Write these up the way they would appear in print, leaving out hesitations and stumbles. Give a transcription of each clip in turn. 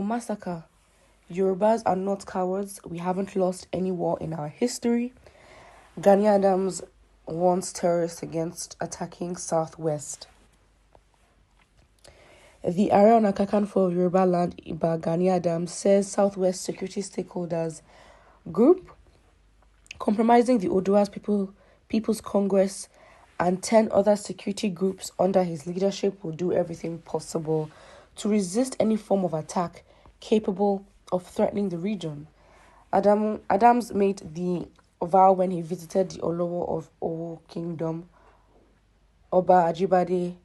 massacre. Yorubas are not cowards. We haven't lost any war in our history. Gani Adams warns terrorists against attacking Southwest. The Ààrẹ Ọ̀nà Kakanfò of Yorubaland, Iba Gani Adams, says Southwest security stakeholders group, comprising the Odua's People's Congress and 10 other security groups under his leadership, will do everything possible to resist any form of attack capable of threatening the region. Adams made the vow when he visited the Olowo of Owo Kingdom, Oba Ajibade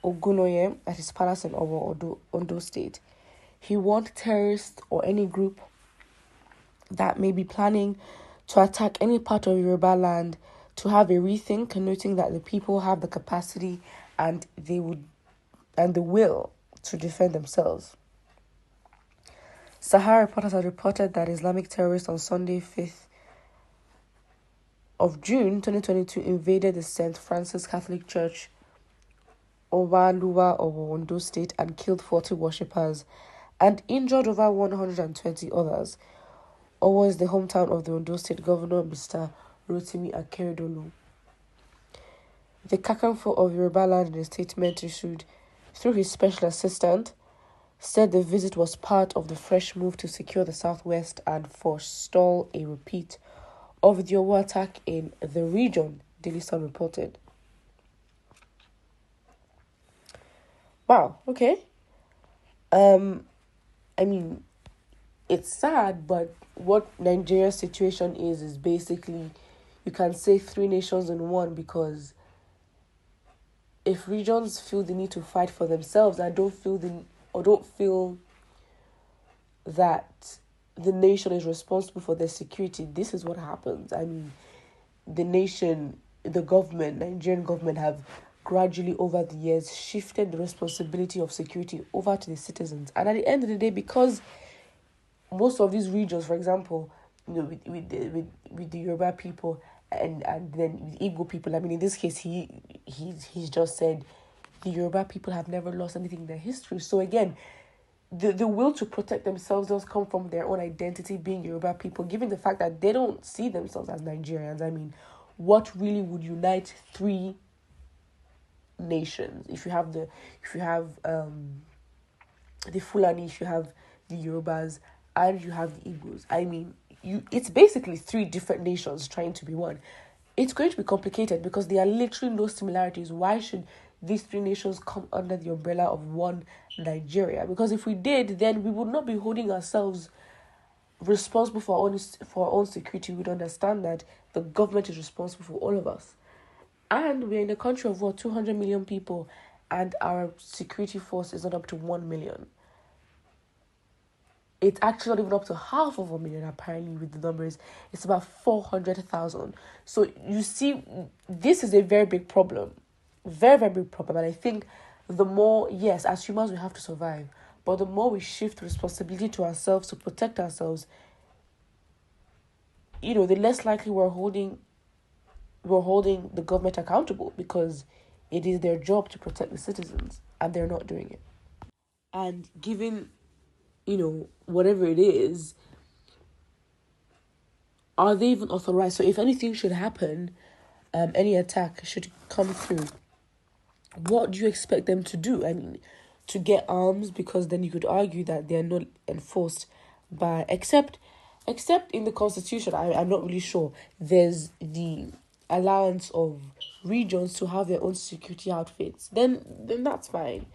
Ogunoye, at his palace in Owo, Ondo State. He warned terrorists or any group that may be planning to attack any part of Yorubaland to have a rethink, noting that the people have the capacity and the will to defend themselves. Sahara Reporters has reported that Islamic terrorists on Sunday, 5th of June 2022, invaded the St. Francis Catholic Church, Owaluwa of Ondo State, and killed 40 worshippers and injured over 120 others. Owo is the hometown of the Ondo State Governor, Mr. Rotimi Akeredolu. The Kakanfò of Yorubaland, in a statement issued through his special assistant, said the visit was part of the fresh move to secure the Southwest and forestall a repeat of the Owo attack in the region, Daily Sun reported. Wow, okay. It's sad, but what Nigeria's situation is basically, you can say 3 nations in one, because if regions feel the need to fight for themselves, I don't feel that the nation is responsible for their security. This is what happens. The nation, the government, Nigerian government, have gradually over the years shifted the responsibility of security over to the citizens. And at the end of the day, because most of these regions, for example, with the Yoruba people and then with Igbo people, in this case, he's just said the Yoruba people have never lost anything in their history. So again, the will to protect themselves does come from their own identity, being Yoruba people, given the fact that they don't see themselves as Nigerians. What really would unite 3 nations? If you have the Fulani, if you have the Yorubas, and you have the Igbos, it's basically 3 different nations trying to be one. It's going to be complicated because there are literally no similarities. Why should these 3 nations come under the umbrella of one Nigeria? Because if we did, then we would not be holding ourselves responsible for our own security. We'd understand that the government is responsible for all of us. And we're in a country of 200 million people, and our security force is not up to 1 million. It's actually not even up to half of 1 million, apparently, with the numbers. It's about 400,000. So you see, this is a very big problem. Very, very big problem. And I think the more, yes, as humans, we have to survive. But the more we shift responsibility to ourselves to protect ourselves, the less likely we're holding the government accountable, because it is their job to protect the citizens, and they're not doing it. And given, whatever it is, are they even authorized? So if anything should happen, any attack should come through, what do you expect them to do? To get arms, because then you could argue that they're not enforced by, except in the Constitution, I'm not really sure, there's the allowance of regions to have their own security outfits. Then that's fine.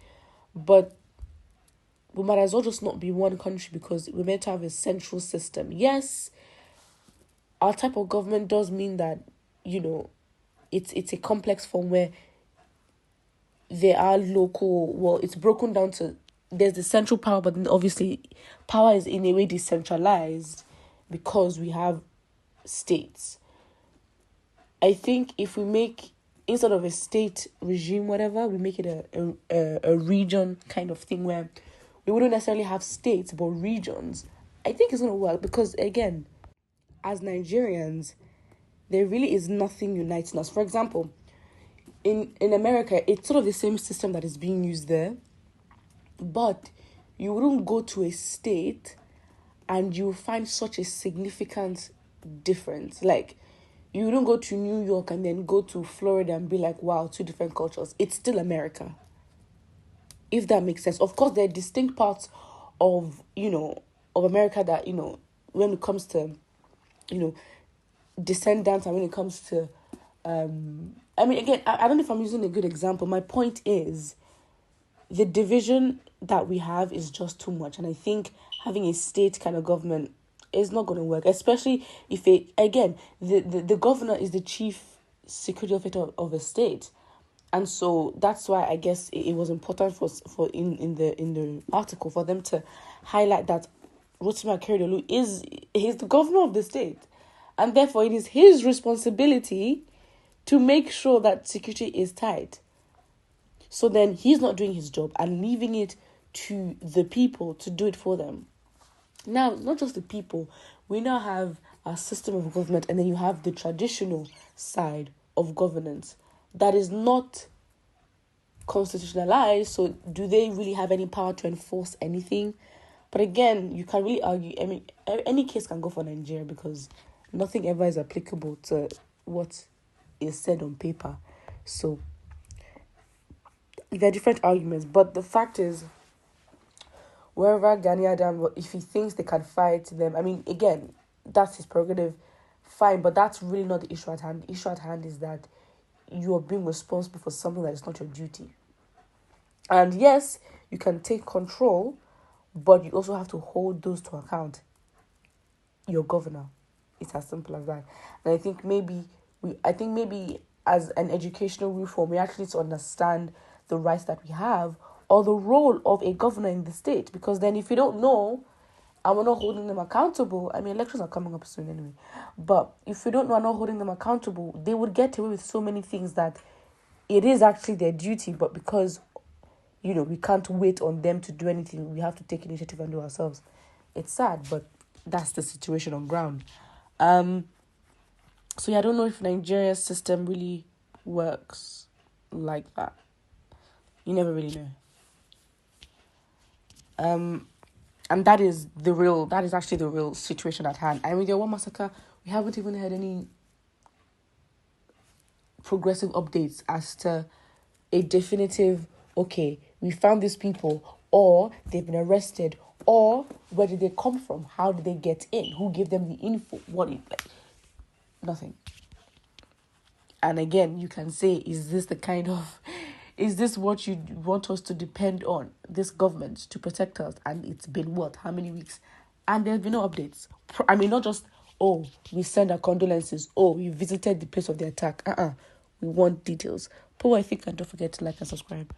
But we might as well just not be one country, because we're meant to have a central system. Yes, our type of government does mean that, it's a complex form where there are local, it's broken down to, there's the central power, but then obviously power is in a way decentralized because we have states. I think if we make, instead of a state regime, whatever, we make it a region kind of thing where we wouldn't necessarily have states, but regions, I think it's going to work, because, again, as Nigerians, there really is nothing uniting us. For example, in America, it's sort of the same system that is being used there, but, you wouldn't go to a state and you find such a significant difference. Like, you wouldn't go to New York and then go to Florida and be like, wow, two different cultures. It's still America. If that makes sense. Of course, there are distinct parts of, of America that, when it comes to, descendants, and when it comes to, again, I don't know if I'm using a good example. My point is, the division that we have is just too much. And I think having a state kind of government is not going to work, especially if the governor is the chief security officer of a state. And so that's why I guess it was important for in the article for them to highlight that Rotimi Akeredolu he's the governor of the state, and therefore it is his responsibility to make sure that security is tight. So then he's not doing his job and leaving it to the people to do it for them. Now, not just the people, we now have a system of government, and then you have the traditional side of governance that is not constitutionalized. So do they really have any power to enforce anything? But again, you can really argue, any case can go for Nigeria, because nothing ever is applicable to what is said on paper. So there are different arguments, but the fact is, wherever Gani Adam, if he thinks they can fight them, again, that's his prerogative, fine, but that's really not the issue at hand. The issue at hand is that you are being responsible for something that is not your duty. And yes, you can take control, but you also have to hold those to account. Your governor. It's as simple as that. And I think maybe as an educational reform, we actually need to understand the rights that we have, or the role of a governor in the state. Because then if you don't know, and we're not holding them accountable, elections are coming up soon anyway. But if you don't know and not holding them accountable, they would get away with so many things that it is actually their duty. But because, we can't wait on them to do anything, we have to take initiative and do ourselves. It's sad, but that's the situation on ground. So I don't know if Nigeria's system really works like that. You never really know. And that is actually the real situation at hand. And with the ₦1 massacre, we haven't even had any progressive updates as to a definitive, okay, we found these people, or they've been arrested, or where did they come from? How did they get in? Who gave them the info? Nothing. And again, you can say, is this what you want us to depend on, this government, to protect us? And it's been how many weeks? And there's been no updates. Not just, we send our condolences. We visited the place of the attack. We want details. Ç낳1Sọng S, and don't forget to like and subscribe.